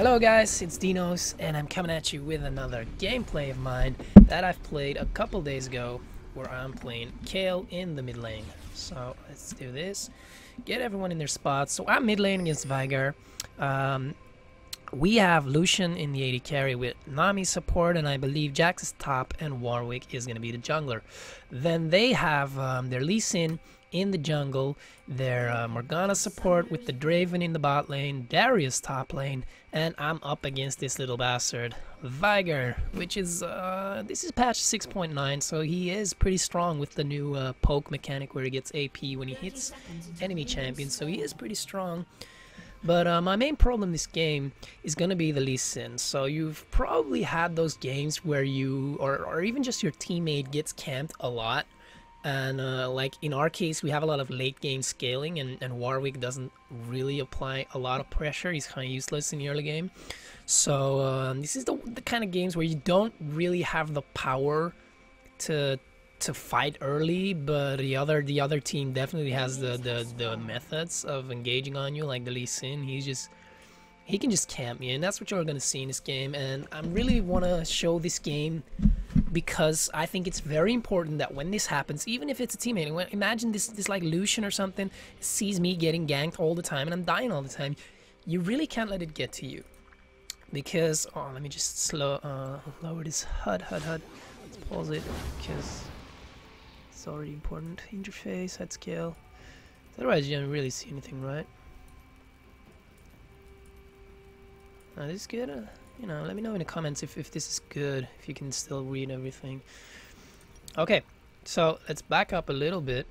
Hello guys, it's Dinos, and I'm coming at you with another gameplay of mine that I've played a couple days ago, where I'm playing Kayle in the mid lane. So let's do this. Get everyone in their spots. So I'm mid lane against veigar. We have Lucian in the AD carry with Nami support, and I believe Jax is top, and Warwick is going to be the jungler. Then they have their Lee Sin in the jungle, their Morgana support with the Draven in the bot lane, Darius top lane, and I'm up against this little bastard, veigar, which is, this is patch 6.9, so he is pretty strong with the new poke mechanic where he gets AP when he hits enemy champions, so he is pretty strong. But my main problem this game is going to be the Lee Sin. So you've probably had those games where you, or even just your teammate gets camped a lot. And like in our case, we have a lot of late game scaling, and Warwick doesn't really apply a lot of pressure. He's kind of useless in the early game. So this is the kind of games where you don't really have the power to fight early, but the other team definitely has the methods of engaging on you, like the Lee Sin. He can just camp you, and that's what you're gonna see in this game. And I really want to show this game because I think it's very important that when this happens, even if it's a teammate, imagine this like Lucian or something sees me getting ganked all the time and I'm dying all the time, you really can't let it get to you, because let me just lower this HUD. Let's pause it because it's already important. Interface, HUD scale. Otherwise you don't really see anything, right? This is good. You know, let me know in the comments if this is good, if you can still read everything. Okay, so let's back up a little bit.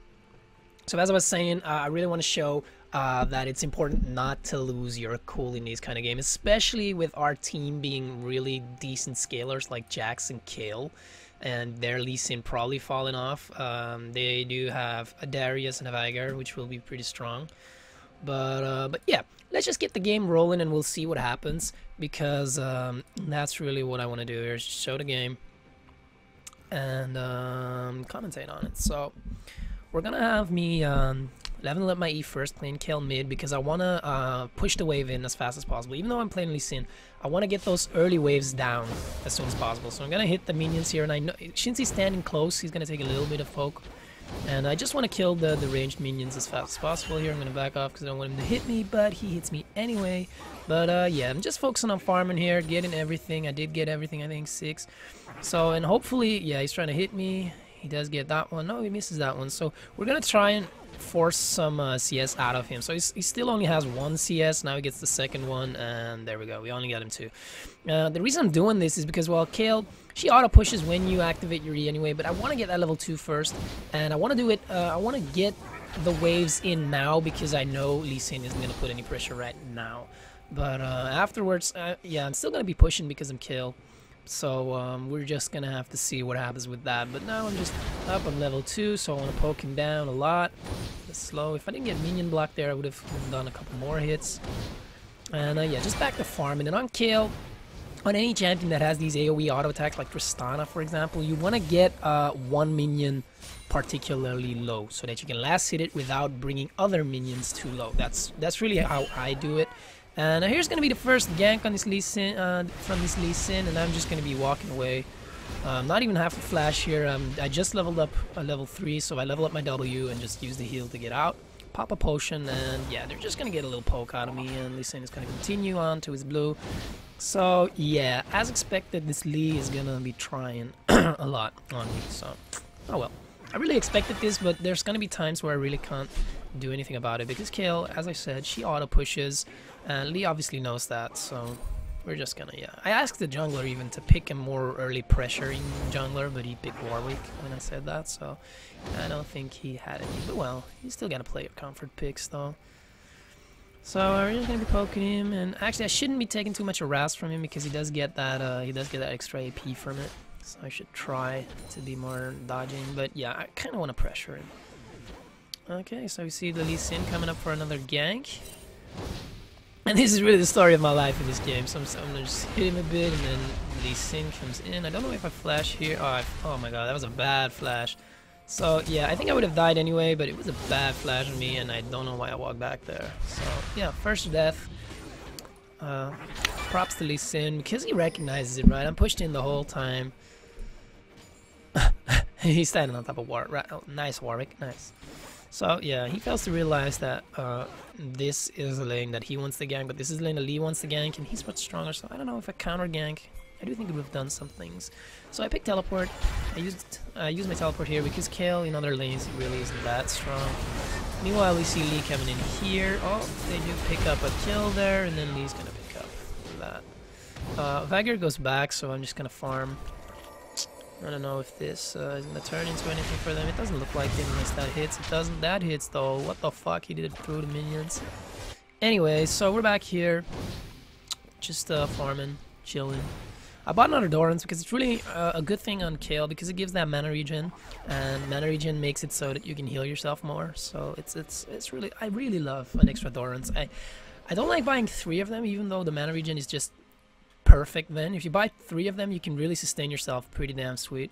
So as I was saying, I really want to show that it's important not to lose your cool in these kind of games, especially with our team being really decent scalers like Jax and Kayle, and their Lee Sin probably falling off. They do have a Darius and a veigar, which will be pretty strong. But yeah, let's just get the game rolling and we'll see what happens, because that's really what I want to do here, is show the game and commentate on it. So we're gonna have me leveling up my E first, playing Kayle mid, because I want to push the wave in as fast as possible. Even though I'm playing Lee Sin, I want to get those early waves down as soon as possible. So I'm gonna hit the minions here, and I know since he's standing close, he's gonna take a little bit of poke. And I just want to kill the ranged minions as fast as possible here. I'm going to back off because I don't want him to hit me, but he hits me anyway. But yeah, I'm just focusing on farming here, getting everything. I did get everything, I think 6. So, and hopefully, yeah, he's trying to hit me. He does get that one. No, he misses that one. So we're going to try and force some CS out of him. So he still only has 1 CS. Now he gets the second one, and there we go. We only got him 2. The reason I'm doing this is because, well, Kayle, she auto pushes when you activate your E anyway, but I want to get that level 2 first, and I want to do it, I want to get the waves in now, because I know Lee Sin isn't going to put any pressure right now. But afterwards, yeah, I'm still going to be pushing because I'm Kayle. So we're just gonna have to see what happens with that. But now I'm just up on level 2, so I want to poke him down a lot. It's slow. If I didn't get minion block there, I would have done a couple more hits. And yeah, just back to farming. And on Kayle, on any champion that has these AoE auto attacks, like Tristana for example, you want to get 1 minion particularly low, so that you can last hit it without bringing other minions too low. That's really how I do it. And here's going to be the first gank on this Lee Sin, from this Lee Sin, and I'm just going to be walking away. Not even half a flash here. I just leveled up a level 3, so I level up my W and just use the heal to get out. Pop a potion, and yeah, they're just going to get a little poke out of me, and Lee Sin is going to continue on to his blue. So yeah, as expected, this Lee is going to be trying a lot on me, so oh well. I really expected this, but there's going to be times where I really can't do anything about it, because Kayle, as I said, she auto pushes, and Lee obviously knows that, so we're just gonna, yeah. I asked the jungler even to pick a more early pressuring jungler, but he picked Warwick when I said that, so I don't think he had any. But well, he's still gotta play your comfort picks though. So we're just gonna be poking him, and actually I shouldn't be taking too much harass from him, because he does get that extra AP from it. So I should try to be more dodging, but yeah, I kind of want to pressure him. Okay, so we see the Lee Sin coming up for another gank. And this is really the story of my life in this game. So I'm gonna just hit him a bit, and then Lee Sin comes in. I don't know if I flash here. Oh my god, that was a bad flash. So yeah, I think I would have died anyway, but it was a bad flash on me, and I don't know why I walked back there. So yeah, first death. Props to Lee Sin because he recognizes it, right? I'm pushed in the whole time. He's standing on top of Warwick. Right? Oh, nice, Warwick. Nice. So, yeah, he fails to realize that this is a lane that he wants to gank, but this is a lane that Lee wants to gank, and he's much stronger, so I don't know if I counter gank. I do think it would have done some things. So I picked teleport. I used my teleport here because Kayle in other lanes really isn't that strong. Meanwhile, we see Lee coming in here. Oh, they do pick up a kill there, and then Lee's gonna pick up that. Veigar goes back, so I'm just gonna farm. I don't know if this is gonna turn into anything for them. It doesn't look like it unless that hits. It doesn't. That hits though. What the fuck? He did it through the minions. Anyway, so we're back here, just farming, chilling. I bought another Dorans because it's really a good thing on Kayle because it gives that mana regen, and mana regen makes it so that you can heal yourself more. So it's really, I really love an extra Dorans. I don't like buying 3 of them, even though the mana regen is just perfect. Then if you buy 3 of them, you can really sustain yourself pretty damn sweet.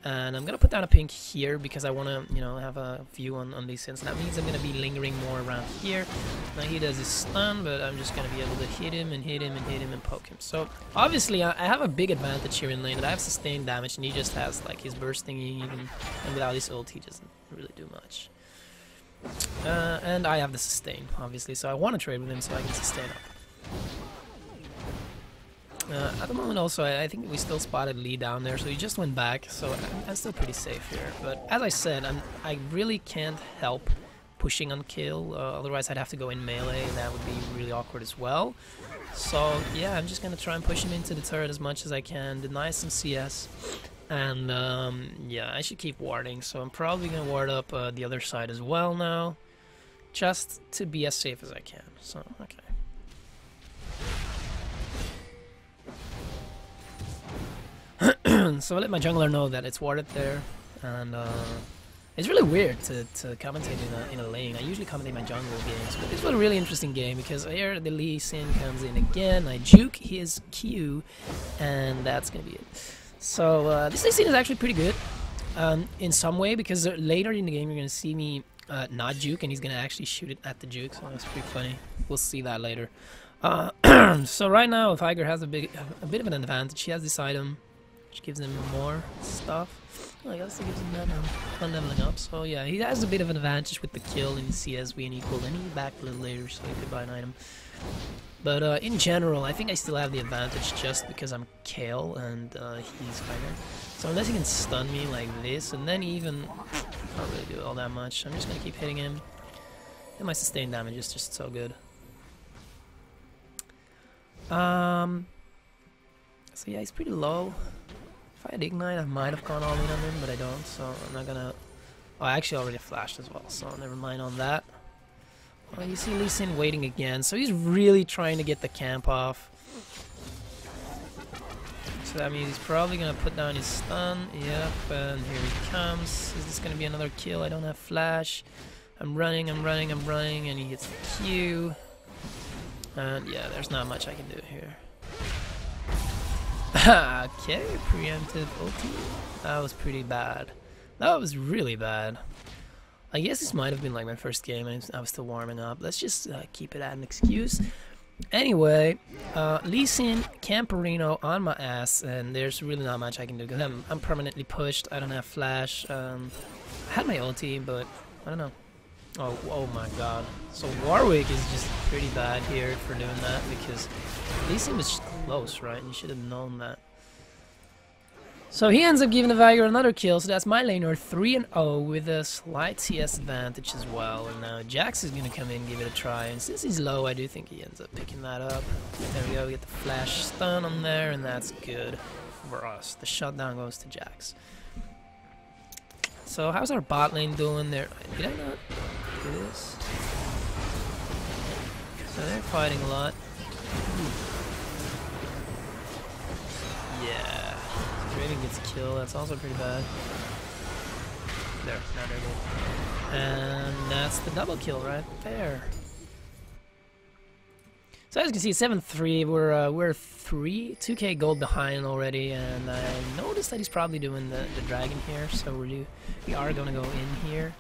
And I'm gonna put down a pink here because I want to, you know, have a view on these things. That means I'm gonna be lingering more around here. Now he does his stun, but I'm just gonna be able to hit him and hit him and hit him and poke him. So obviously I have a big advantage here in lane, that I have sustained damage, and he just has like his burst thingy even, and without his ult he doesn't really do much. And I have the sustain, obviously, so I want to trade with him so I can sustain up. At the moment also, I think we still spotted Lee down there, so he just went back, so I'm still pretty safe here. But as I said, I really can't help pushing on Kayle, otherwise I'd have to go in melee, and that would be really awkward as well. So yeah, I'm just gonna try and push him into the turret as much as I can, deny some CS, and yeah, I should keep warding, so I'm probably gonna ward up the other side as well now, just to be as safe as I can. So, okay. So I let my jungler know that it's warded there, and it's really weird to commentate in a lane. I usually commentate my jungle games, but this was a really interesting game because here the Lee Sin comes in again, I juke his Q, and that's gonna be it. So this Lee Sin is actually pretty good in some way, because later in the game you're gonna see me not juke, and he's gonna actually shoot it at the juke, so that's pretty funny. We'll see that later. So right now Veigar has a bit of an advantage. He has this item which gives him more stuff. Well, I guess it gives him that fun leveling up. So yeah, he has a bit of an advantage with the kill in CS being equal, and he backed a little later so he could buy an item. But in general, I think I still have the advantage just because I'm Kayle and he's Veigar. So unless he can stun me like this, and then even can't really do all that much. I'm just gonna keep hitting him. And my sustained damage is just so good. So yeah, he's pretty low. If I had Ignite, I might have gone all in on him, but I don't, so I'm not gonna... Oh, I actually already flashed as well, so never mind on that. Well, you see Lee Sin waiting again, so he's really trying to get the camp off. So that means he's probably gonna put down his stun. Yep, and here he comes. Is this gonna be another kill? I don't have flash. I'm running, and he hits the Q. And yeah, there's not much I can do here. Okay, preemptive ulti. That was pretty bad. That was really bad. I guess this might have been like my first game and I was still warming up. Let's just keep it at an excuse. Anyway, Lee Sin, Camperino on my ass, and there's really not much I can do because I'm permanently pushed. I don't have flash. I had my ulti, but I don't know. Oh my god. So Warwick is just pretty bad here for doing that because Lee Sin was close, right? You should have known that. So he ends up giving the Veigar another kill, so that's my laner 3-0 with a slight CS advantage as well. And now Jax is going to come in and give it a try, and since he's low, I do think he ends up picking that up. There we go, we get the flash stun on there, and that's good for us. The shutdown goes to Jax. So how's our bot lane doing there? Did I not do this? So they're fighting a lot. Yeah. Raven gets killed, that's also pretty bad. There, now they're good. And that's the double kill right there. So as you can see, 7-3, we're 2k gold behind already, and I noticed that he's probably doing the dragon here, so we are gonna go in here.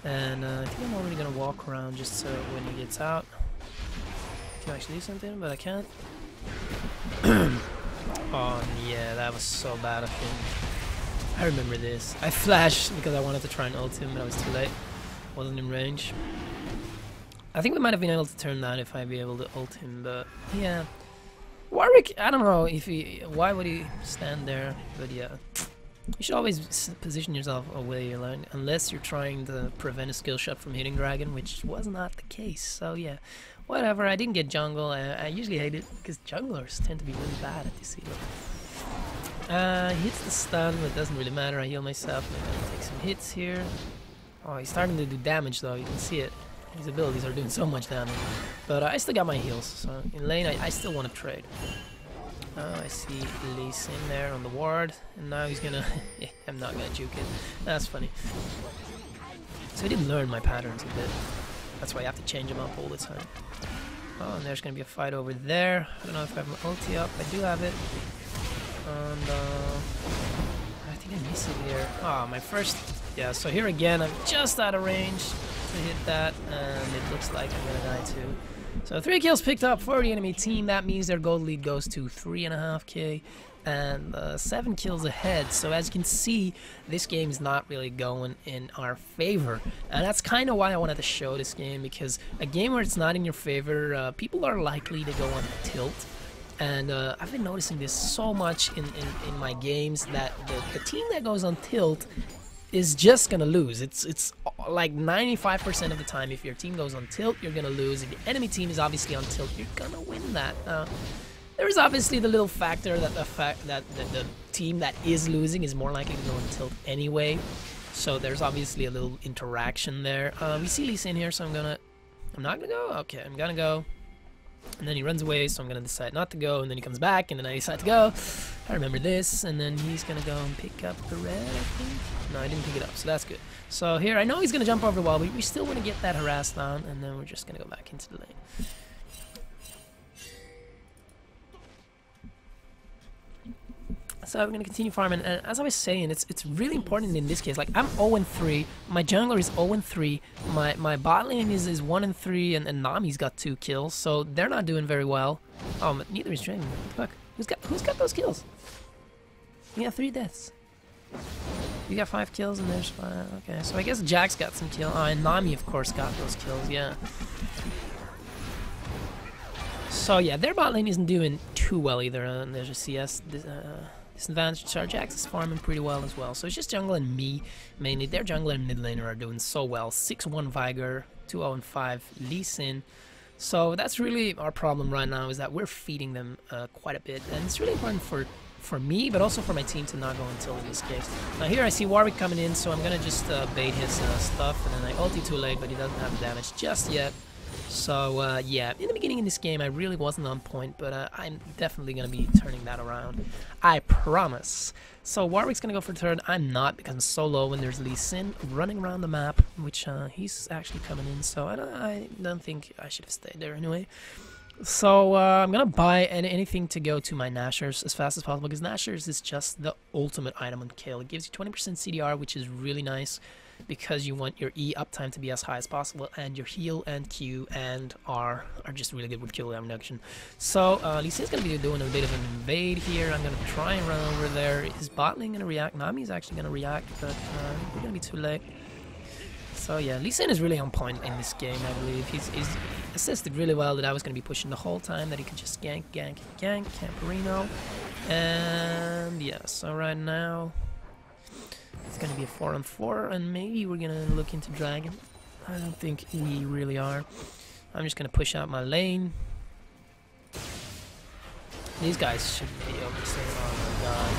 And I think I'm already gonna walk around just so when he gets out, to actually do something, but I can't. Oh yeah, that was so bad of him. I remember this. I flashed because I wanted to try and ult him, but I was too late. Wasn't in range. I think we might have been able to turn that if I'd be able to ult him, but yeah. Warwick, I don't know if he, why would he stand there, but yeah. You should always position yourself away, unless you're trying to prevent a skill shot from hitting Dragon, which was not the case, so yeah. Whatever, I didn't get jungle. I usually hate it because junglers tend to be really bad at this hero. Hits the stun, but it doesn't really matter. I heal myself, and I'm gonna take some hits here. Oh, he's starting to do damage though, you can see it. His abilities are doing so much damage. But I still got my heals, so in lane I still want to trade. I see Lee Sin there on the ward, and now he's gonna... I'm not gonna juke it. That's funny. So I did learn my patterns a bit. That's why I have to change them up all the time. Oh, and there's gonna be a fight over there. I don't know if I have my ulti up. I do have it. And I think I miss it here. Oh, my first... Yeah, so here again, I'm just out of range to hit that, and it looks like I'm gonna die too. So 3 kills picked up for the enemy team. That means their gold lead goes to 3.5k and 7 kills ahead. So as you can see, this game is not really going in our favor, and that's kind of why I wanted to show this game, because a game where it's not in your favor, people are likely to go on tilt. And I've been noticing this so much in my games, that the team that goes on tilt is just gonna lose. It's like 95% of the time, if your team goes on tilt, you're gonna lose. If the enemy team is obviously on tilt, you're gonna win that. There is obviously the little factor that the team that is losing is more likely to go on tilt anyway. So there's obviously a little interaction there. We see Lee Sin here, so I'm not gonna go. Okay, I'm gonna go. And then he runs away, so I'm gonna decide not to go, and then he comes back, and then I decide to go. I remember this, and then he's gonna go and pick up the red, I think. No, I didn't pick it up, so that's good. So here, I know he's gonna jump over the wall, but we still want to get that harass down, and then we're just gonna go back into the lane. So we're gonna continue farming, and as I was saying, it's really important in this case. Like, I'm 0-3, my jungler is 0-3, my bot lane is 1-3, and Nami's got 2 kills, so they're not doing very well. Oh, but neither is Draven. What the fuck? Who's got those kills? We got 3 deaths. You got 5 kills, and there's 5. Okay, so I guess Jack's got some kills. Oh, and Nami, of course, got those kills. Yeah. So yeah, their bot lane isn't doing too well either, and there's a CS. Disadvantage. So Jax is farming pretty well as well. So it's just jungle and me mainly. Their jungler and mid laner are doing so well. 6-1 veigar, 2-0-5 Lee Sin. So that's really our problem right now, is that we're feeding them quite a bit, and it's really important for me, but also for my team to not go until in this case. Now here I see Warwick coming in, so I'm gonna just bait his stuff, and then I ulti too late, but he doesn't have the damage just yet. So yeah, in the beginning of this game I really wasn't on point, but I'm definitely going to be turning that around. I promise. So Warwick's going to go for third. I'm not, because I'm so low when there's Lee Sin running around the map, which he's actually coming in, so I don't think I should have stayed there anyway. So I'm going to buy anything to go to my Nashers as fast as possible, because Nashers is just the ultimate item on Kayle. It gives you 20% CDR, which is really nice, because you want your E uptime to be as high as possible, and your heal and Q and R are just really good with kill reduction. So Lee Sin's going to be doing a bit of an invade here. I'm going to try and run over there. Is bot lane going to react? Nami's actually going to react, but we're going to be too late. So yeah, Lee Sin is really on point in this game, I believe. He's assisted really well that I was going to be pushing the whole time, that he could just gank, Camperino. And yeah, so right now it's going to be a 4-on-4, and maybe we're going to look into Dragon. I don't think we really are. I'm just going to push out my lane. These guys should be over soon. Oh my god.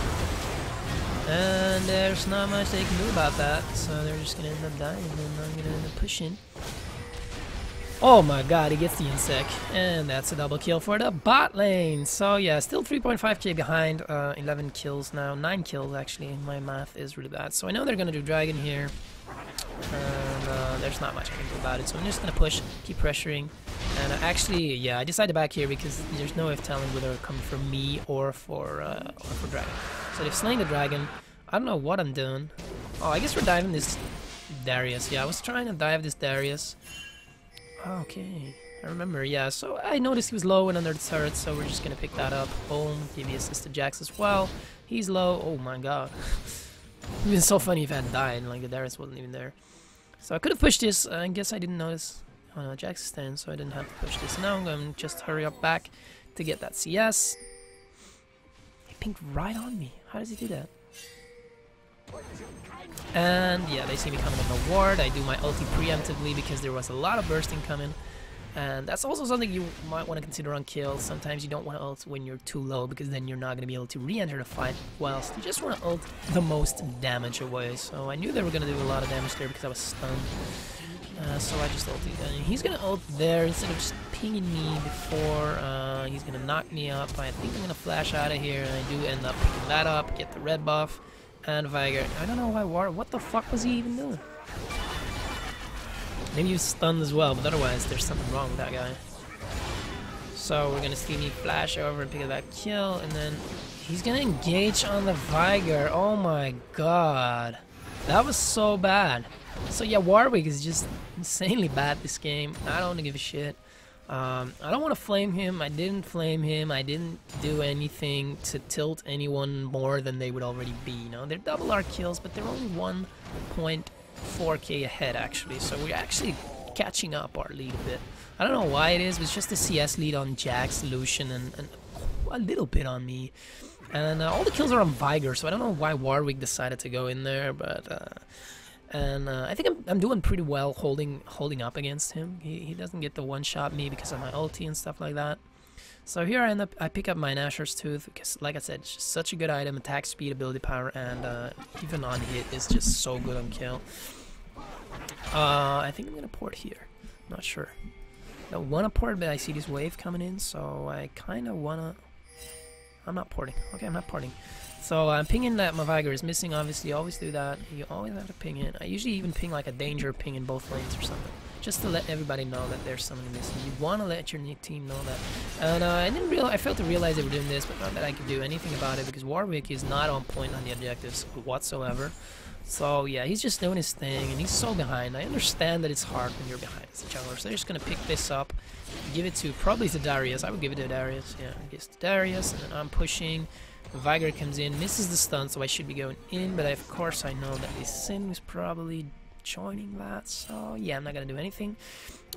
And there's not much they can do about that, so they're just going to end up dying, and I'm going to end up pushing. Oh my god, he gets the insect, and that's a double kill for the bot lane. So yeah, still 3.5k behind, 11 kills now, 9 kills actually. My math is really bad. So I know they're gonna do Dragon here, and there's not much I can do about it. So I'm just gonna push, keep pressuring, and actually, yeah, I decided to back here because there's no way of telling whether it's coming from me or for Dragon. So they've slain the Dragon. I don't know what I'm doing. Oh, I guess we're diving this Darius. Yeah, I was trying to dive this Darius. Okay, I remember, yeah. So I noticed he was low and under the turret, so we're just gonna pick that up. Boom, give me assist to Jax as well. He's low. Oh my god. It would have been so funny if I had died and like the Darius wasn't even there. So I could have pushed this. I guess I didn't notice. Oh no, Jax is staying, so I didn't have to push this. Now I'm going to just hurry up back to get that CS. He pinked right on me. How does he do that? And yeah, they see me coming on the ward. I do my ulti preemptively because there was a lot of bursting coming. And that's also something you might want to consider on kills. Sometimes you don't want to ult when you're too low because then you're not going to be able to re-enter the fight, whilst you just want to ult the most damage away. So I knew they were going to do a lot of damage there because I was stunned. So I just ulted. And he's going to ult there instead of just pinging me before he's going to knock me up. I think I'm going to flash out of here, and I do end up picking that up, get the red buff, and veigar. I don't know why what the fuck was he even doing? Maybe he was stunned as well, but otherwise there's something wrong with that guy. So we're gonna see me flash over and pick up that kill, and then he's gonna engage on the veigar. Oh my god. That was so bad. So yeah, Warwick is just insanely bad this game. I don't give a shit. I don't want to flame him. I didn't flame him. I didn't do anything to tilt anyone more than they would already be. You know, they're double our kills, but they're only 1.4k ahead actually. So we're actually catching up our lead a bit. I don't know why it is. It was just the CS lead on Jax, Lucian, and a little bit on me. And all the kills are on veigar, so I don't know why Warwick decided to go in there, but I think I'm doing pretty well holding up against him. He doesn't get the one-shot me because of my ulti and stuff like that. So here I pick up my Nashor's Tooth because, like I said, it's just such a good item, attack speed, ability power, and even on hit is just so good on kill. I think I'm gonna port here. Not sure. I don't wanna port, but I see this wave coming in, so I kind of wanna. I'm not porting. Okay, I'm not porting. So I'm pinging that my veigar is missing, obviously. You always do that. You always have to ping it. I usually even ping like a danger ping in both lanes or something, just to let everybody know that there's something missing. You want to let your team know that. And I failed to realize they were doing this, but not that I could do anything about it because Warwick is not on point on the objectives whatsoever. So yeah, he's just doing his thing, and he's so behind. I understand that it's hard when you're behind as a jungler, so they're just gonna pick this up, give it to probably to Darius. I would give it to Darius. Yeah, I guess to Darius, and then I'm pushing. Veigar comes in, misses the stun, so I should be going in, but of course I know that this Sin is probably joining that, so yeah, I'm not gonna do anything.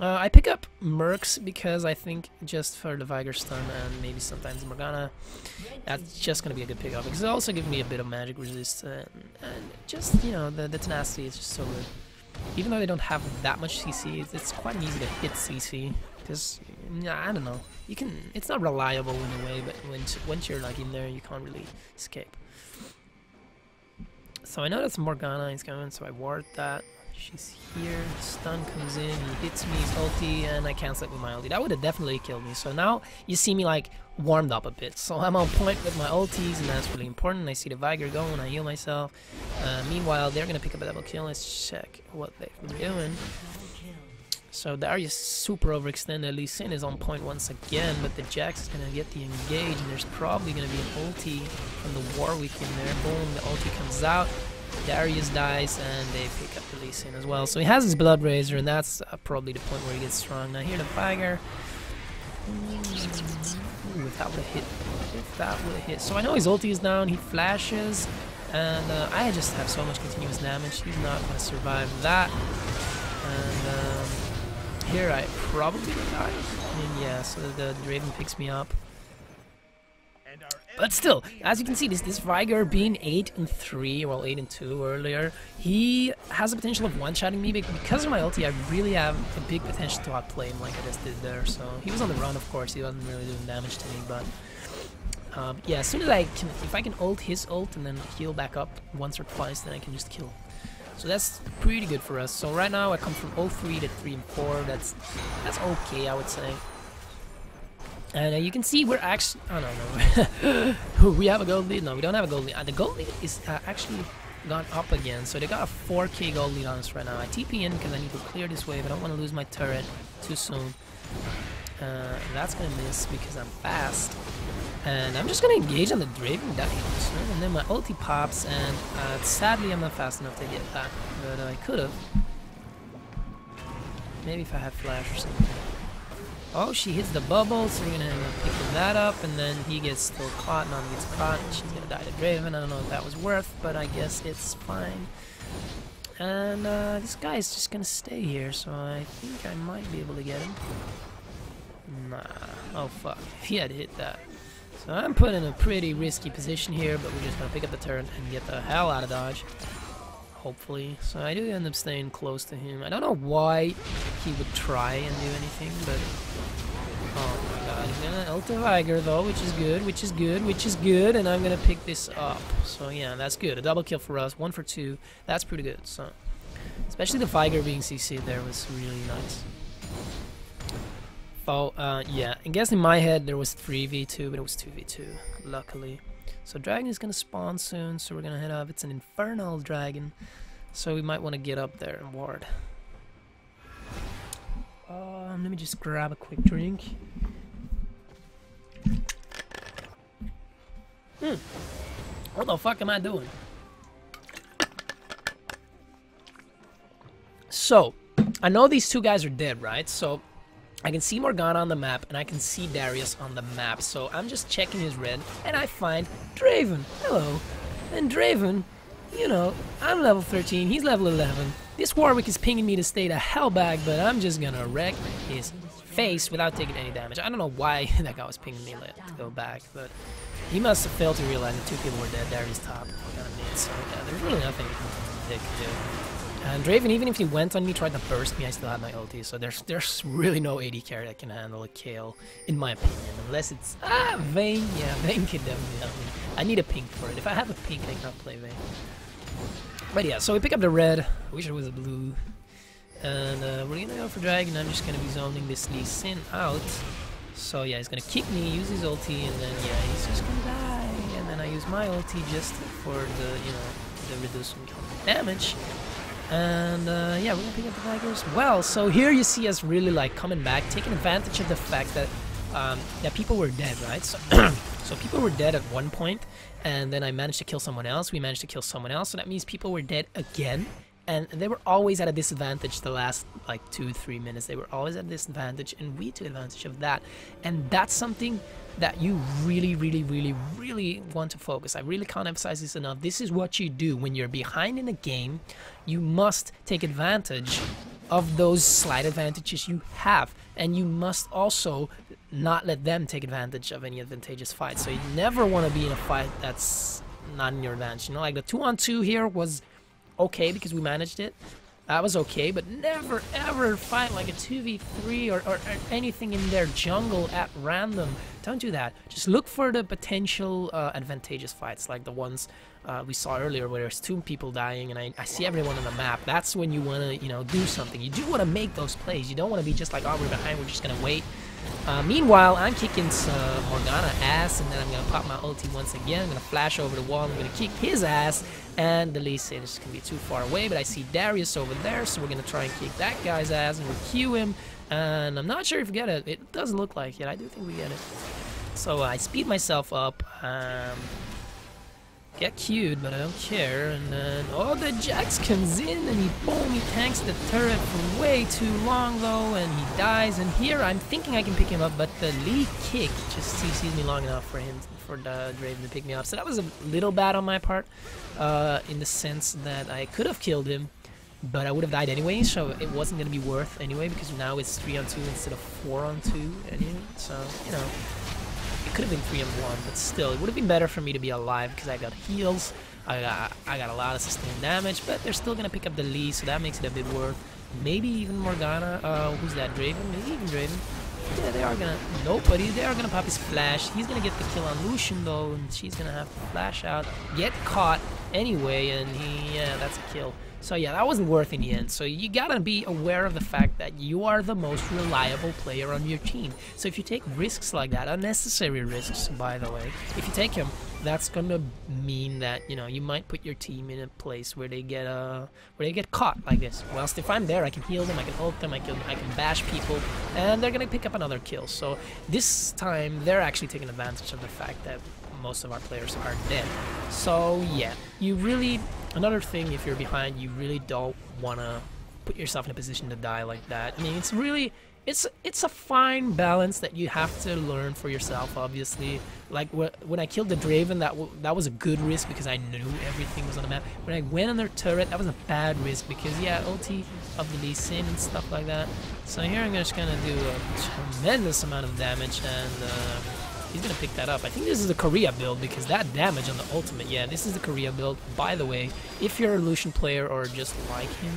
I pick up Mercs because I think just for the Veigar stun and maybe sometimes Morgana, that's just gonna be a good pickup because it also gives me a bit of magic resist, and just, you know, the tenacity is just so good. Even though they don't have that much CC, it's quite easy to hit CC because, I don't know, you can. It's not reliable in a way, but once you're like in there, you can't really escape. So I know that's Morgana is coming, so I ward that. She's here. Stun comes in. He hits me his ulti, and I cancel it with my ulti. That would have definitely killed me. So now you see me like warmed up a bit. So I'm on point with my ultis, and that's really important. I see the Veigar go, and I heal myself. Meanwhile, they're gonna pick up a double kill. Let's check what they've been doing. So Darius super overextended. Lee Sin is on point once again, but the Jax is gonna get the engage, and there's probably gonna be an ulti from the Warwick in there. Boom, the ulti comes out. Darius dies, and they pick up the Lee Sin as well. So he has his Blood Razor, and that's probably the point where he gets strong. Now here the veigar. Ooh, if that would have hit. If that would have hit. So I know his ulti is down. He flashes, and I just have so much continuous damage. He's not gonna survive that. And here I probably die. I mean, yeah, so the Draven picks me up. But still, as you can see, this Veigar being 8-3, well 8-2 earlier, he has the potential of one-shotting me, but because of my ulti, I really have a big potential to outplay him like I just did there. So he was on the run, of course, he wasn't really doing damage to me, but yeah, as soon as I can, if I can ult his ult and then heal back up once or twice, then I can just kill him. So that's pretty good for us. So right now I come from 0-3 to 3-4. That's okay, I would say. And you can see we're actually. Oh no, we have a gold lead. No, we don't have a gold lead. The gold lead is actually gone up again. So they got a 4k gold lead on us right now. I TP in because I need to clear this wave. I don't want to lose my turret too soon. That's gonna miss because I'm fast. And I'm just gonna engage on the Draven Dynamos, and then my ulti pops, and sadly I'm not fast enough to get that, but I could've. Maybe if I had flash or something. Oh, she hits the bubble, so we're gonna end up picking that up, and then he gets still caught, Nana gets caught, and she's gonna die to Draven. I don't know if that was worth, but I guess it's fine. And this guy is just gonna stay here, so I think I might be able to get him. Nah. Oh fuck, if he had hit that. So I'm put in a pretty risky position here, but we're just gonna pick up the turn and get the hell out of dodge. Hopefully. So I do end up staying close to him. I don't know why he would try and do anything, but... Oh my god, he's gonna ult the veigar though, which is good, which is good, which is good, and I'm gonna pick this up. So yeah, that's good. A double kill for us, 1 for 2. That's pretty good, so... Especially the veigar being CC'd there was really nice. Oh, yeah, I guess in my head there was 3v2, but it was 2v2, luckily. So dragon is gonna spawn soon, so we're gonna head up. It's an infernal dragon, so we might want to get up there and ward. Let me just grab a quick drink. What the fuck am I doing? So, I know these two guys are dead, right? So, I can see Morgana on the map, and I can see Darius on the map. So I'm just checking his red, and I find Draven. Hello. And Draven, you know, I'm level 13, he's level 11. This Warwick is pinging me to stay the hell back, but I'm just gonna wreck his face without taking any damage. I don't know why that guy was pinging me to go back, but he must have failed to realize that 2 people were dead. Darius top, Morgana mid, so yeah, there's really nothing they could do. And Draven, even if he went on me, tried to burst me, I still had my ulti, so there's really no AD carry that can handle a Kayle, in my opinion. Unless it's... Vayne. Yeah, Vayne can definitely help me. I need a pink for it. If I have a pink, I cannot play Vayne. But yeah, so we pick up the red. I wish it was a blue. And we're gonna go for dragon. I'm just gonna be zoning this Lee Sin out. So yeah, he's gonna kick me, use his ulti, and then yeah, he's just gonna die. And then I use my ulti just for the, you know, the reducing damage. And yeah, we're gonna pick up the veigar as well. So here you see us really like coming back, taking advantage of the fact that that people were dead, right? So, so people were dead at one point, and then I managed to kill someone else. We managed to kill someone else, so that means people were dead again. And they were always at a disadvantage the last like 2-3 minutes. They were always at a disadvantage, and we took advantage of that. And that's something that you really want to focus. I really can't emphasize this enough. This is what you do when you're behind in a game. You must take advantage of those slight advantages you have, and you must also not let them take advantage of any advantageous fight. So you never want to be in a fight that's not in your advantage. You know, like the 2-on-2 here was okay because we managed it. That was okay, but never ever fight like a 2v3 or anything in their jungle at random. Don't do that. Just look for the potential advantageous fights, like the ones we saw earlier where there's 2 people dying and I see everyone on the map. That's when you want to, you know, do something. You do want to make those plays. You don't want to be just like, oh, we're behind, we're just going to wait. Meanwhile, I'm kicking some Morgana ass, and then I'm going to pop my ulti once again. I'm going to flash over the wall, I'm going to kick his ass, and the Lee Sin is going to be too far away, but I see Darius over there, so we're going to try and kick that guy's ass, and we'll Q him, and I'm not sure if we get it. It doesn't look like it. I do think we get it. So I speed myself up, get queued, but I don't care, and then, oh, the Jax comes in, and he tanks the turret for way too long, though, and he dies, and here I'm thinking I can pick him up, but the Lee kick just CC'd me long enough for the Draven to pick me up, so that was a little bad on my part, in the sense that I could have killed him, but I would have died anyway, so it wasn't going to be worth anyway, because now it's 3-on-2 instead of 4-on-2 anyway, so, you know. It could have been 3-on-1, but still, it would have been better for me to be alive because I got heals, I got a lot of sustained damage, but they're still gonna pick up the Lee, so that makes it a bit worth. Maybe even Morgana. Who's that? Draven? Maybe even Draven. Yeah, they are gonna. Nobody. They are gonna pop his flash. He's gonna get the kill on Lucian though, and she's gonna have to flash out, get caught anyway, and yeah, that's a kill. So yeah, that wasn't worth in the end. So you gotta be aware of the fact that you are the most reliable player on your team. So if you take risks like that, unnecessary risks, by the way, if you take them, that's gonna mean that, you know, you might put your team in a place where they get caught like this. Whilst if I'm there, I can heal them, I can ult them, I can bash people, and they're gonna pick up another kill. So this time they're actually taking advantage of the fact that most of our players are dead. So yeah, you really, another thing, if you're behind, you really don't want to put yourself in a position to die like that. I mean, it's really it's a fine balance that you have to learn for yourself, obviously. Like when I killed the Draven, that was a good risk because I knew everything was on the map. When I went on their turret, that was a bad risk because, yeah, ulti of the Lee Sin and stuff like that. So here I'm just gonna do a tremendous amount of damage, and he's gonna pick that up. I think this is a Korea build because that damage on the ultimate, yeah, this is the Korea build. By the way, if you're a Lucian player or just like him,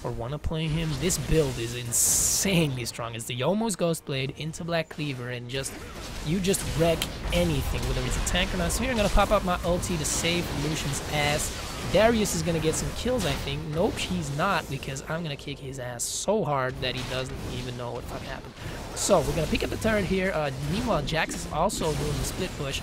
or want to play him, this build is insanely strong. It's the Yomo's Ghostblade into Black Cleaver, and you just wreck anything, whether it's a tank or not. So here I'm going to pop up my ulti to save Lucian's ass. Darius is going to get some kills, I think. Nope, he's not, because I'm going to kick his ass so hard that he doesn't even know what fucking happened. So we're going to pick up the turret here. Meanwhile, Jax is also doing the split push.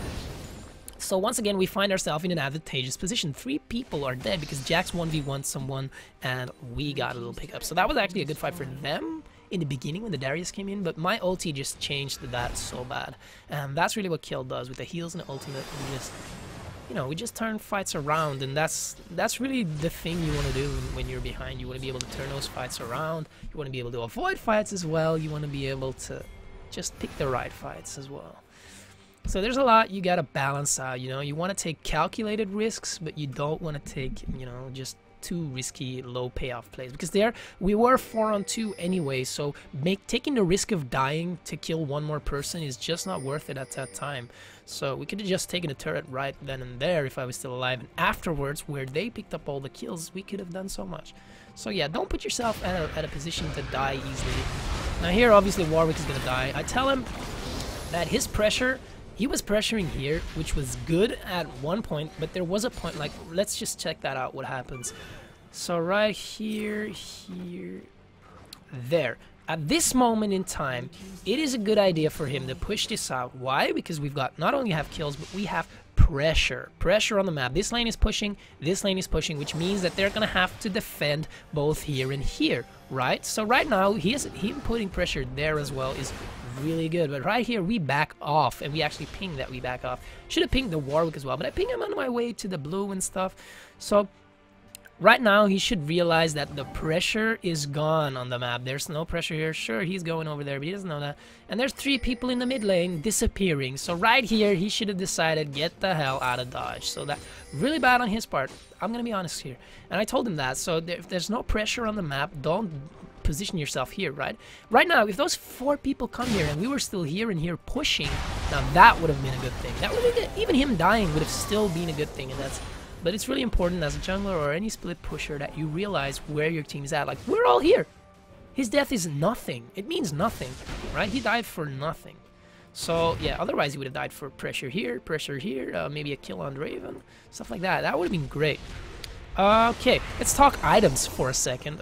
So once again, we find ourselves in an advantageous position. 3 people are dead because Jax 1v1 someone, and we got a little pickup. So that was actually a good fight for them in the beginning when the Darius came in, but my ulti just changed that so bad. And that's really what Kayle does with the heals and the ultimate. We just turn fights around, and that's really the thing you want to do when you're behind. You want to be able to turn those fights around. You want to be able to avoid fights as well. You want to be able to just pick the right fights as well. So there's a lot you gotta balance out, you want to take calculated risks, but you don't want to take, just too risky, low payoff plays, because we were 4-on-2 anyway, so taking the risk of dying to kill one more person is just not worth it at that time. So we could have just taken a turret right then and there if I was still alive, and afterwards, where they picked up all the kills, we could have done so much. So yeah, don't put yourself at a position to die easily. Now here, obviously, Warwick is gonna die. I tell him that his pressure, he was pressuring here, which was good at one point, but there was a point, like, let's just check that out, what happens. So right here, there. At this moment in time, it is a good idea for him to push this out. Why? Because we've got, not only have kills, but we have pressure on the map. This lane is pushing, this lane is pushing, which means that they're gonna have to defend both here and here, right? So right now, him putting pressure there as well is really good, but right here we back off, and we actually ping that we back off. Should have pinged the Warwick as well, but I ping him on my way to the blue and stuff. So right now he should realize that the pressure is gone on the map. There's no pressure here. Sure, he's going over there, but he doesn't know that. And there's 3 people in the mid lane disappearing. So right here he should have decided, get the hell out of dodge. So that really bad on his part. I'm gonna be honest here, and I told him that. So if there's no pressure on the map, don't position yourself here, right? Right now, if those 4 people come here and we were still here and here pushing, now that would have been a good thing. That would have, even him dying would have still been a good thing, and but it's really important as a jungler or any split pusher that you realize where your team's at. Like, we're all here. His death is nothing. It means nothing, right? He died for nothing. So yeah, otherwise he would have died for pressure here, maybe a kill on Draven, stuff like that. That would have been great. Okay, let's talk items for a second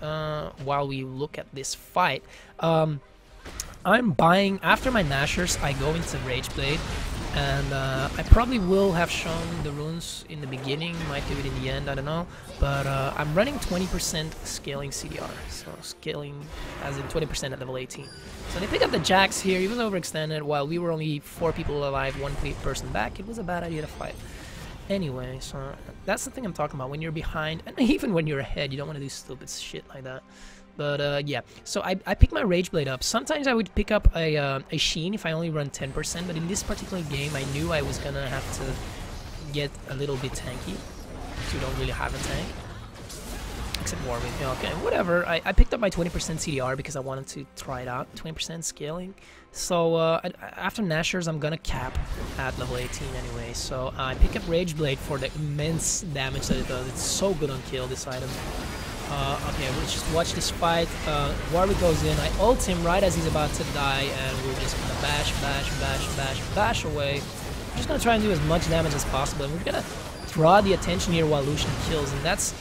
while we look at this fight. I'm buying, after my Nashers, I go into Rageblade, and I probably will have shown the runes in the beginning, might do it in the end, I don't know, but I'm running 20% scaling CDR, so scaling as in 20% at level 18. So they pick up the Jax here. He was overextended while we were only 4 people alive, 1 person back. It was a bad idea to fight. Anyway, so that's the thing I'm talking about. When you're behind, and even when you're ahead, you don't want to do stupid shit like that. But yeah, so I picked my Rageblade up. Sometimes I would pick up a Sheen if I only run 10%, but in this particular game, I knew I was gonna have to get a little bit tanky. So you don't really have a tank. Except Warwick. Okay, whatever. I picked up my 20% CDR because I wanted to try it out. 20% scaling. So after Nashers, I'm gonna cap at level 18 anyway. So I pick up Rageblade for the immense damage that it does. It's so good on kill, this item. Okay, let's just watch this fight. Warwick goes in. I ult him right as he's about to die, and we're just gonna bash away. We're just gonna try and do as much damage as possible, and we're gonna draw the attention here while Lucian kills, and that's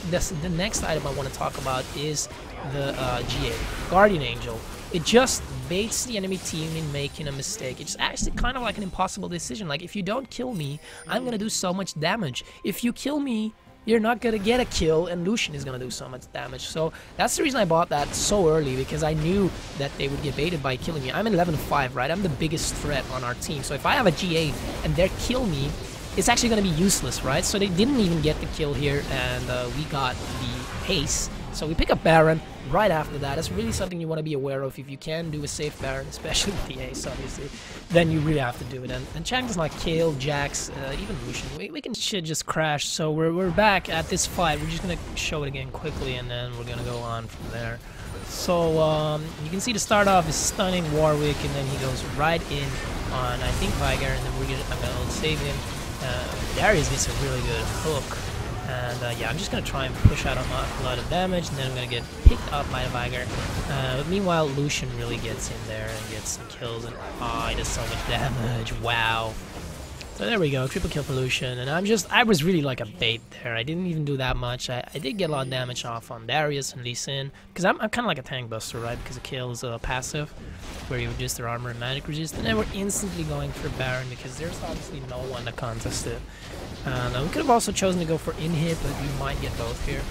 the next item I want to talk about is the GA, Guardian Angel. It just baits the enemy team in making a mistake. It's actually kind of like an impossible decision. Like, if you don't kill me, I'm gonna do so much damage. If you kill me, you're not gonna get a kill, and Lucian is gonna do so much damage. So that's the reason I bought that so early, because I knew that they would get baited by killing me. I'm 11-5, right? I'm the biggest threat on our team. So if I have a GA and they kill me, it's actually going to be useless, right? So they didn't even get the kill here, and we got the haste So we pick up Baron right after that. That's really something you want to be aware of. If you can do a safe Baron, especially with the Ace, obviously, then you really have to do it. And champions like Kayle, Jax, even Lucian, we can shit just crash. So we're back at this fight. We're just going to show it again quickly, and then we're going to go on from there. So you can see the start off is stunning Warwick, and then he goes right in on, I think, veigar, and then I'm going to save him. Darius gets a really good hook. And yeah, I'm just going to try and push out a lot of damage, and then I'm going to get picked up by the veigar. But meanwhile, Lucian really gets in there and gets some kills, and he does so much damage. Wow. So there we go, triple kill for Lucian, and I was really like a bait there. I didn't even do that much. I did get a lot of damage off on Darius and Lee Sin, because I'm kind of like a tank buster, right? Because a kill is a passive, where you reduce their armor and magic resist, and then we're instantly going for Baron, because there's obviously no one to contest it. We could have also chosen to go for inhib, but we might get both here.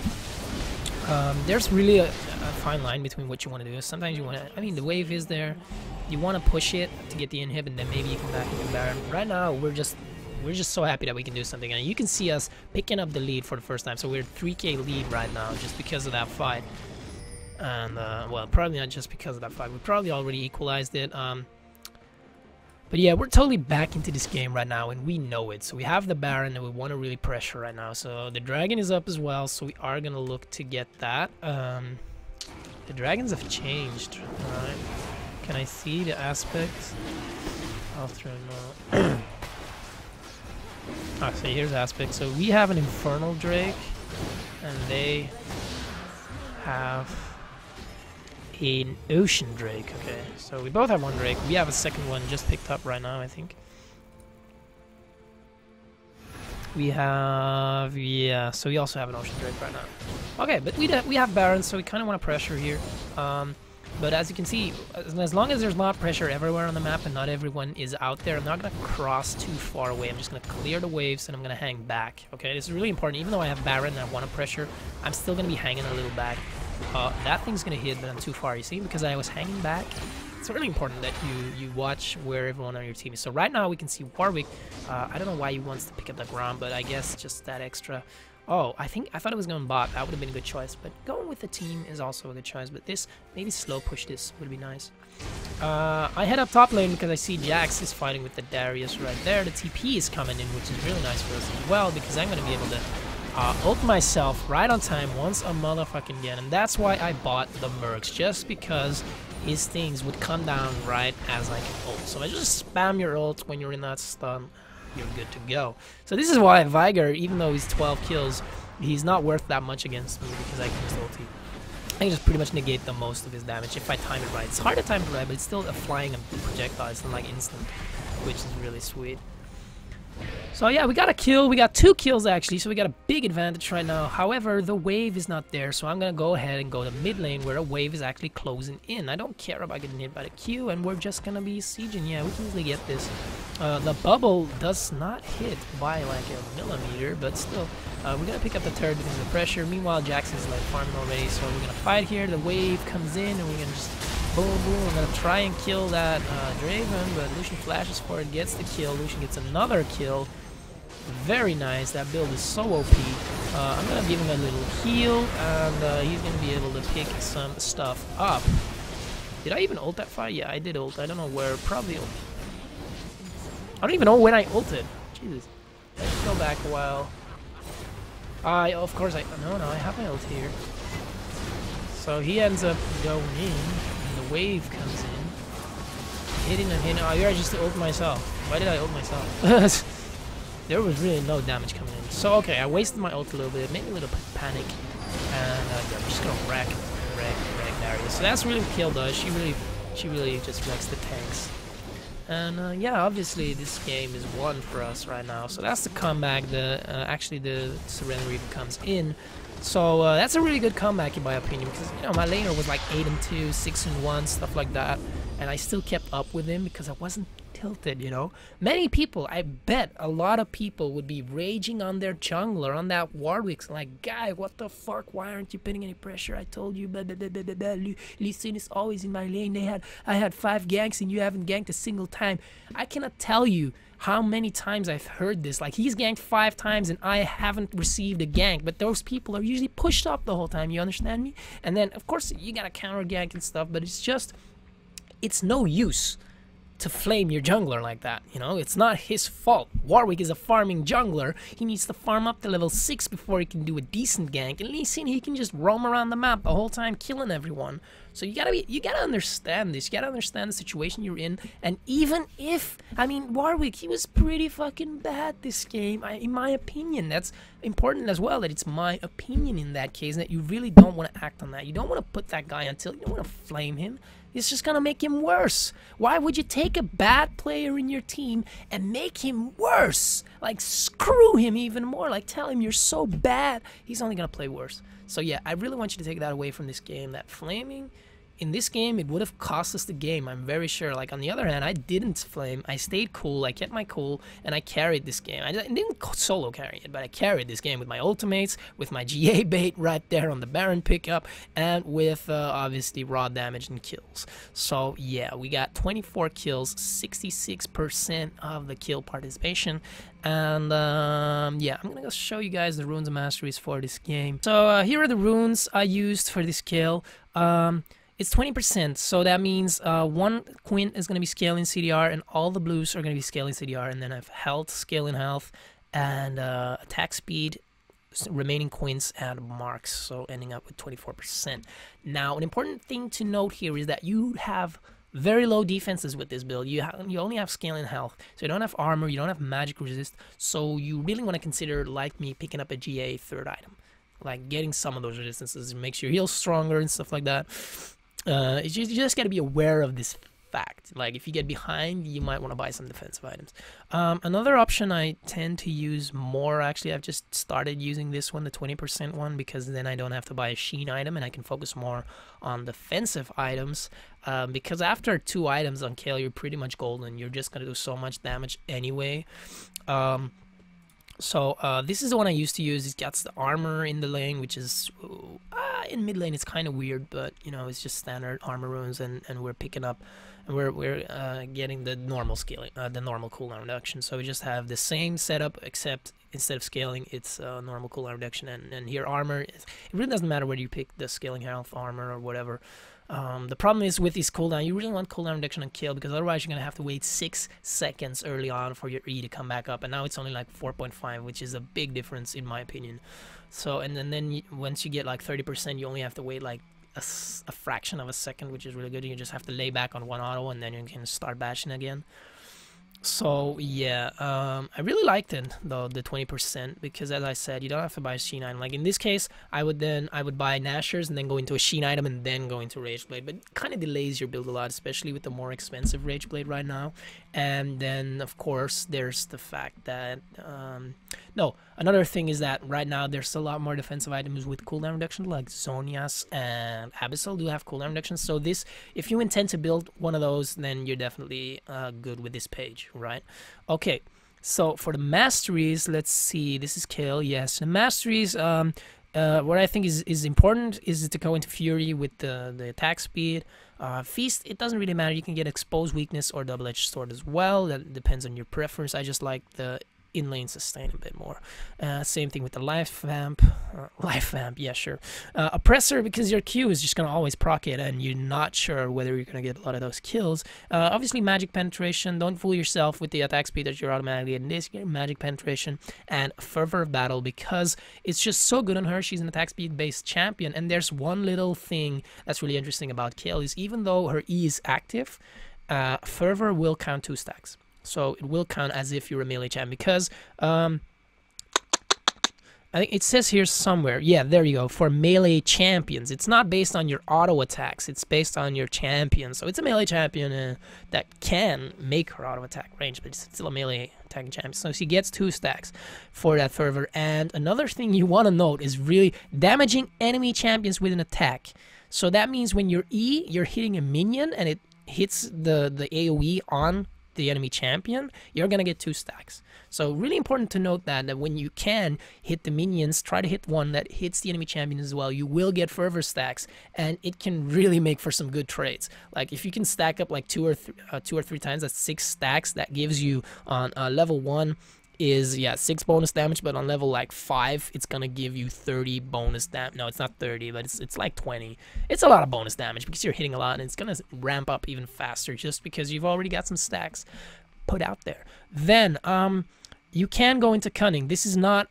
There's really a fine line between what you want to do. Sometimes you want to, I mean, the wave is there. You want to push it to get the inhib, and then maybe you come back into Baron. Right now, we're just so happy that we can do something, and you can see us picking up the lead for the first time. So we're 3k lead right now, just because of that fight. And well, probably not just because of that fight. We probably already equalized it. But yeah, we're totally back into this game right now, and we know it. So we have the Baron, and we want to really pressure right now. So the dragon is up as well, so we are gonna look to get that. The dragons have changed, right? Can I see the aspects? I'll throw them out. So here's aspects. So we have an Infernal Drake, and they have an Ocean Drake. Okay, so we both have one Drake. We have a second one just picked up right now, I think. We have, yeah, so we also have an Ocean Drake right now. Okay, but we have Baron, so we kind of want to pressure here. But as you can see, as long as there's not pressure everywhere on the map and not everyone is out there, I'm not going to cross too far away. I'm just going to clear the waves, and I'm going to hang back. Okay, this is really important. Even though I have Baron and I want to pressure, I'm still going to be hanging a little back. That thing's going to hit, but I'm too far, you see, because I was hanging back. It's really important that you watch where everyone on your team is. So right now we can see Warwick. I don't know why he wants to pick up the ground, but I guess just that extra. Oh, I thought it was going bot. That would have been a good choice, but going with the team is also a good choice. But this, maybe slow push this would be nice. I head up top lane because I see Jax is fighting with the Darius right there. The TP is coming in, which is really nice for us as well, because I'm going to be able to ult myself right on time once a motherfucking again. And that's why I bought the Mercs, just because his things would come down right as I can ult. So I just spam your ult when you're in that stun. You're good to go. So this is why veigar, even though he's 12 kills, he's not worth that much against me, because I can just ulti. I can just pretty much negate the most of his damage if I time it right. It's hard to time it right, but it's still a flying projectile. It's not like instant, which is really sweet. So yeah, we got a kill. We got 2 kills actually, so we got a big advantage right now. However, the wave is not there, so I'm gonna go ahead and go to mid lane where a wave is actually closing in. I don't care about getting hit by the Q, and we're just gonna be sieging. Yeah, we can easily get this. The bubble does not hit by like a millimeter, but still, we're gonna pick up the turret because of the pressure. Meanwhile, Jackson's like farming already, so we're gonna fight here. The wave comes in, and we're gonna just boom, boom. We're gonna try and kill that Draven, but Lucian flashes for it, gets the kill. Lucian gets another kill. Very nice. That build is so OP. I'm gonna give him a little heal, and he's gonna be able to pick some stuff up. Did I even ult that fight? Yeah, I did ult. I don't know where. Probably ult. I don't even know when I ulted. Jesus. Let's go back a while. Of course, no, I have my ult here. So he ends up going in, and the wave comes in. Hitting and hitting. Oh, I just ult myself. Why did I ult myself? There was really no damage coming in. So, okay, I wasted my ult a little bit, made me a little panic. And yeah, I'm just gonna wreck Darius. So that's really what Kayle does. She really just wrecks the tanks. And yeah, obviously this game is won for us right now. So that's the comeback. Actually the Surrender Reaver comes in. So that's a really good comeback in my opinion, because you know my laner was like 8-2, 6-1, stuff like that, and I still kept up with him because I wasn't tilted, you know. Many people, I bet a lot of people would be raging on their jungler, on that Warwick, like, guy, what the fuck, why aren't you putting any pressure? I told you, blah, blah, blah, blah, blah, blah. Lee Sin is always in my lane. I had 5 ganks and you haven't ganked a single time. I cannot tell you how many times I've heard this. Like, he's ganked 5 times and I haven't received a gank, but those people are usually pushed up the whole time, you understand me? And then, of course, you gotta counter gank and stuff, but it's just, it's no use to flame your jungler like that, you know. It's not his fault. Warwick is a farming jungler. He needs to farm up to level 6 before he can do a decent gank. And Lee Sin, he can just roam around the map the whole time killing everyone. So you gotta understand this. You gotta understand the situation you're in. And even if, I mean, Warwick, he was pretty fucking bad this game, in my opinion. That's important as well, that it's my opinion in that case, and that you really don't want to act on that. You don't want to put that guy until, you don't want to flame him. It's just gonna make him worse. Why would you take a bad player in your team and make him worse? Like, screw him even more. Like, tell him you're so bad, he's only gonna play worse. So yeah, I really want you to take that away from this game. That flaming in this game, it would have cost us the game, I'm very sure. Like, on the other hand, I didn't flame. I stayed cool, I kept my cool, and I carried this game. I didn't solo carry it, but I carried this game with my ultimates, with my GA bait right there on the Baron pickup, and with, obviously, raw damage and kills. So, yeah, we got 24 kills, 66% of the kill participation, and, yeah, I'm gonna go show you guys the runes and masteries for this game. So, here are the runes I used for this kill. It's 20%, so that means 1 Quint is going to be scaling CDR, and all the blues are going to be scaling CDR, and then I have health, scaling health, and attack speed, remaining Quints, and marks, so ending up with 24%. Now, an important thing to note here is that you have very low defenses with this build. You only have scaling health, so you don't have armor, you don't have magic resist, so you really want to consider, like me, picking up a GA 3rd item. Like, getting some of those resistances makes your heals stronger and stuff like that. You just got to be aware of this fact. Like, if you get behind, you might want to buy some defensive items. Another option I tend to use more, actually, I've just started using this one, the 20% one, because then I don't have to buy a Sheen item and I can focus more on defensive items. Because after 2 items on Kayle, you're pretty much golden. You're just going to do so much damage anyway. So this is the one I used to use. It gets the armor in the lane, which is in mid lane it's kind of weird, but you know, it's just standard armor runes, and we're picking up, and we're getting the normal scaling, the normal cooldown reduction. So we just have the same setup, except instead of scaling, it's normal cooldown reduction, and here armor it really doesn't matter whether you pick the scaling health, armor, or whatever. The problem is with this cooldown, you really want cooldown reduction on Kayle, because otherwise you're going to have to wait 6 seconds early on for your E to come back up, and now it's only like 4.5, which is a big difference in my opinion. So, and then once you get like 30%, you only have to wait like a fraction of a second, which is really good. You just have to lay back on 1 auto, and then you can start bashing again. So yeah, I really liked it though, the 20%, because as I said, you don't have to buy a Sheen item. Like in this case, I would buy Nashers and then go into a Sheen item and then go into Rageblade, but it kind of delays your build a lot, especially with the more expensive Rageblade right now. And then of course there's the fact that no, another thing is that right now there's a lot more defensive items with cooldown reduction, like Zhonya's and Abyssal do have cooldown reductions. So this, if you intend to build one of those, then you're definitely good with this page, right? Okay, so for the masteries, let's see. This is Kayle. Yes, the masteries. What I think is important is to go into Fury with the attack speed. Feast, it doesn't really matter. You can get Exposed Weakness or Double-Edged Sword as well. That depends on your preference. I just like the in-lane sustain a bit more. Same thing with the life vamp. Yeah, sure. Oppressor, because your Q is just going to always proc it, and you're not sure whether you're going to get a lot of those kills. Obviously, magic penetration. Don't fool yourself with the attack speed that you're automatically getting this. Magic penetration and fervor of battle, because it's just so good on her. She's an attack speed based champion, and there's one little thing that's really interesting about Kayle is even though her E is active, fervor will count 2 stacks. So it will count as if you're a melee champ, because I think it says here somewhere, yeah, there you go, for melee champions. It's not based on your auto attacks, it's based on your champion. So it's a melee champion that can make her auto attack range, but it's still a melee attacking champion. So she gets 2 stacks for that fervor. And another thing you want to note is really damaging enemy champions with an attack. So that means when you're E, you're hitting a minion and it hits the AoE on the enemy champion, you're gonna get 2 stacks. So really important to note that when you can hit the minions, try to hit one that hits the enemy champion as well. You will get fervor stacks, and it can really make for some good trades. Like if you can stack up like 2 or 3 times, that's 6 stacks. That gives you on level 1 is 6 bonus damage, but on level like 5 it's gonna give you 30 bonus damage. No, it's not 30, but it's like 20. It's a lot of bonus damage because you're hitting a lot, and it's gonna ramp up even faster just because you've already got some stacks put out there. Then you can go into cunning. This is not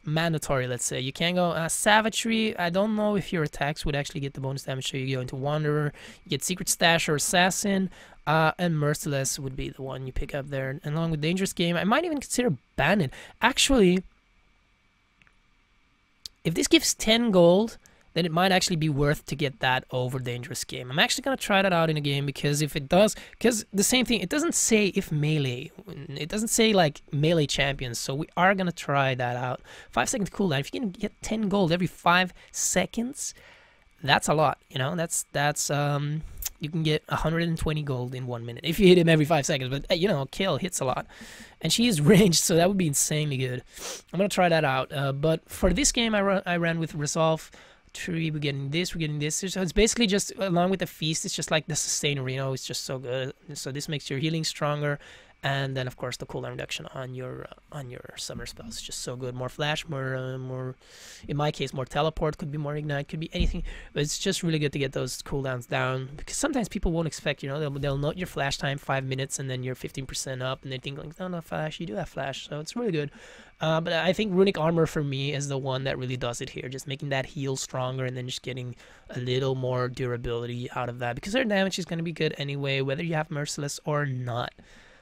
mandatory. Let's say you can go savagery. I don't know if your attacks would actually get the bonus damage, so you go into wanderer, you get secret stash or assassin. And Merciless would be the one you pick up there. And along with Dangerous Game, I might even consider Bandit. Actually, if this gives 10 gold, then it might actually be worth to get that over Dangerous Game. I'm actually going to try that out in a game, because if it does, because the same thing, it doesn't say if melee. It doesn't say like melee champions, so we are going to try that out. 5 second cooldown. If you can get 10 gold every 5 seconds, that's a lot, you know. That's you can get 120 gold in 1 minute if you hit him every 5 seconds. But you know, Kayle hits a lot, and she is ranged, so that would be insanely good. I'm gonna try that out. But for this game, I ran with Resolve Tree. We're getting this. So it's basically just along with the feast. It's just like the sustainer. You know, it's just so good. So this makes your healing stronger. And then, of course, the cooldown reduction on your summer spells is just so good. More flash, more, in my case, more teleport. Could be more ignite. Could be anything. But it's just really good to get those cooldowns down, because sometimes people won't expect. You know, they'll note your flash time 5 minutes, and then you're 15% up, and they think like, no, flash. You do have flash, so it's really good. But I think runic armor for me is the one that really does it here. Just making that heal stronger, and then just getting a little more durability out of that, because their damage is going to be good anyway, whether you have Merciless or not.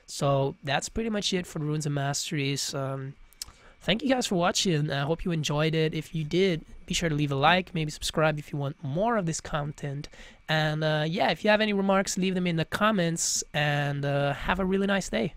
So that's pretty much it for the Runes and Masteries. Thank you guys for watching. I hope you enjoyed it. If you did, be sure to leave a like, maybe subscribe if you want more of this content. And yeah, if you have any remarks, leave them in the comments, and have a really nice day.